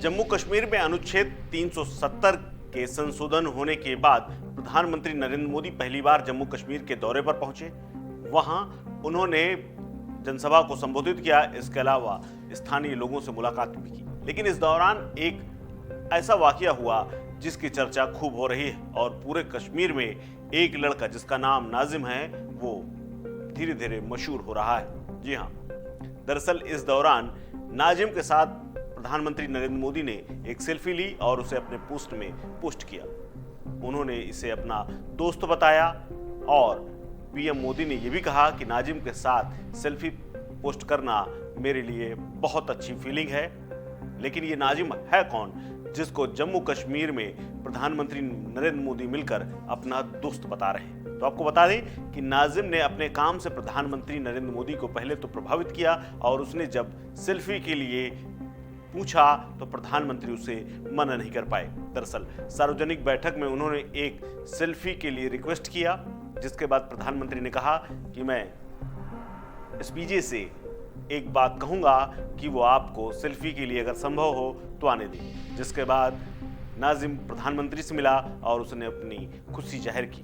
जम्मू कश्मीर में अनुच्छेद 370 के संशोधन होने के बाद प्रधानमंत्री नरेंद्र मोदी पहली बार जम्मू कश्मीर के दौरे पर पहुंचे। वहां उन्होंने जनसभा को संबोधित किया। इसके अलावा स्थानीय लोगों से मुलाकात भी की। लेकिन इस दौरान एक ऐसा वाकया हुआ जिसकी चर्चा खूब हो रही है और पूरे कश्मीर में एक लड़का जिसका नाम नाजिम है वो धीरे धीरे मशहूर हो रहा है। जी हां, दरअसल इस दौरान नाजिम के साथ प्रधानमंत्री नरेंद्र मोदी ने एक सेल्फी ली और उसे अपने पोस्ट में पोस्ट किया। उन्होंने इसे अपना दोस्त बताया और पीएम मोदी ने यह भी कहा कि नाजिम के साथ सेल्फी पोस्ट करना मेरे लिए बहुत अच्छी फीलिंग है। लेकिन ये नाजिम है कौन जिसको जम्मू कश्मीर में प्रधानमंत्री नरेंद्र मोदी मिलकर अपना दोस्त बता रहे हैं? तो आपको बता दें कि नाजिम ने अपने काम से प्रधानमंत्री नरेंद्र मोदी को पहले तो प्रभावित किया और उसने जब सेल्फी के लिए पूछा तो प्रधानमंत्री उसे मना नहीं कर पाए। दरअसल सार्वजनिक बैठक में उन्होंने एक सेल्फी के लिए रिक्वेस्ट किया, जिसके बाद प्रधानमंत्री ने कहा कि मैं एसपीजे से एक बात कहूंगा कि वो आपको सेल्फी के लिए अगर संभव हो तो आने दें। जिसके बाद नाजिम प्रधानमंत्री से मिला और उसने अपनी खुशी जाहिर की।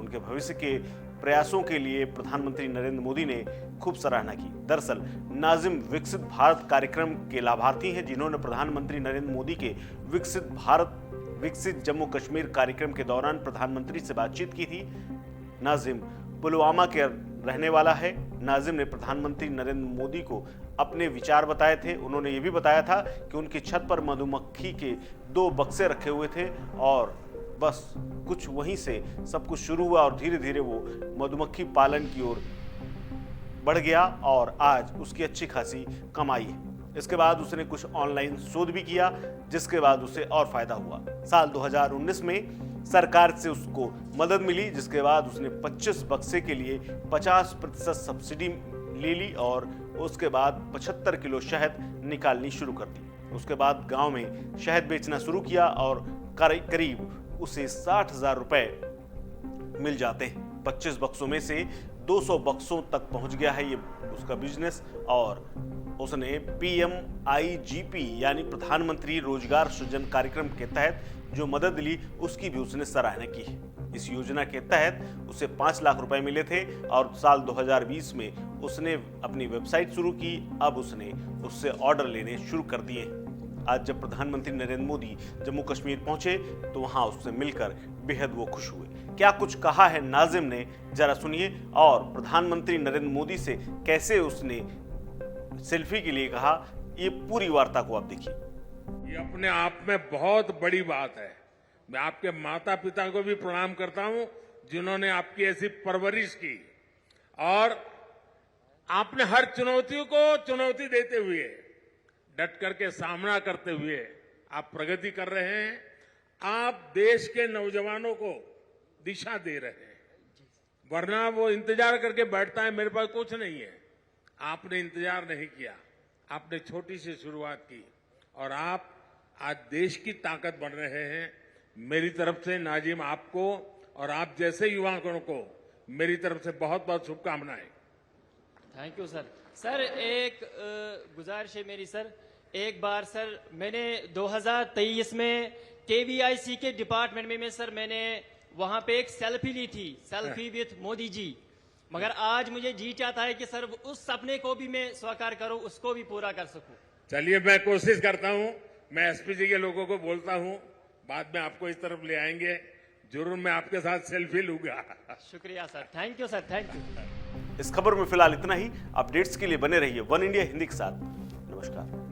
उनके भविष्य के प्रयासों के लिए प्रधानमंत्री नरेंद्र मोदी ने खूब सराहना की। दरअसल नाजिम विकसित भारत कार्यक्रम के लाभार्थी हैं, जिन्होंने प्रधानमंत्री नरेंद्र मोदी के विकसित जम्मू कश्मीर कार्यक्रम के दौरान प्रधानमंत्री से बातचीत की थी। नाजिम पुलवामा के रहने वाला है। नाजिम ने प्रधानमंत्री नरेंद्र मोदी को अपने विचार बताए थे। उन्होंने ये भी बताया था कि उनकी छत पर मधुमक्खी के 2 बक्से रखे हुए थे और बस कुछ वहीं से सब कुछ शुरू हुआ और धीरे धीरे वो मधुमक्खी पालन की ओर बढ़ गया और आज उसकी अच्छी खासी कमाई है। इसके बाद उसने कुछ ऑनलाइन शोध भी किया, जिसके बाद उसे और फायदा हुआ। साल 2019 में सरकार से उसको मदद मिली, जिसके बाद उसने 25 बक्से के लिए 50% सब्सिडी ले ली और उसके बाद 75 किलो शहद निकालनी शुरू कर दी। उसके बाद गांव में शहद बेचना शुरू किया और करीब उसे 60,000 रुपए मिल जाते हैं। 25 बक्सों में से 200 बक्सों तक पहुंच गया है ये उसका बिजनेस और उसने PMIGP यानी प्रधानमंत्री रोजगार सृजन कार्यक्रम के तहत जो मदद ली उसकी भी उसने सराहना की है। इस योजना के तहत उसे 5 लाख रुपए मिले थे और साल 2020 में उसने अपनी वेबसाइट शुरू की। अब उसने उससे ऑर्डर लेने शुरू कर दिए। आज जब प्रधानमंत्री नरेंद्र मोदी जम्मू कश्मीर पहुंचे तो वहां उससे मिलकर बेहद वो खुश हुए। क्या कुछ कहा है नाजिम ने, जरा सुनिए। और प्रधानमंत्री नरेंद्र मोदी से कैसे उसने सेल्फी के लिए कहा, ये पूरी वार्ता को आप देखिए। ये अपने आप में बहुत बड़ी बात है। मैं आपके माता पिता को भी प्रणाम करता हूं जिन्होंने आपकी ऐसी परवरिश की और आपने हर चुनौतियों को चुनौती देते हुए डट करके सामना करते हुए आप प्रगति कर रहे हैं। आप देश के नौजवानों को दिशा दे रहे हैं, वरना वो इंतजार करके बैठता है मेरे पास कुछ नहीं है। आपने इंतजार नहीं किया, आपने छोटी सी शुरुआत की और आप आज देश की ताकत बन रहे हैं। मेरी तरफ से नाजिम आपको और आप जैसे युवाओं को मेरी तरफ से बहुत बहुत शुभकामनाएं। Thank you sir. सर एक गुजारिश है मेरी सर, एक बार सर मैंने 2023 में KVIC के डिपार्टमेंट में सर मैंने वहां पे एक सेल्फी ली थी, सेल्फी विथ मोदी जी। मगर आज मुझे जी चाहता है कि सर उस सपने को भी मैं साकार करूं, उसको भी पूरा कर सकूं। चलिए मैं कोशिश करता हूं। मैं एसपीजी के लोगों को बोलता हूं, बाद में आपको इस तरफ ले आएंगे। जरूर मैं आपके साथ सेल्फी लूंगा। शुक्रिया sir, thank you sir, thank you. इस खबर में फिलहाल इतना ही। अपडेट्स के लिए बने रहिए वन इंडिया हिंदी के साथ। नमस्कार।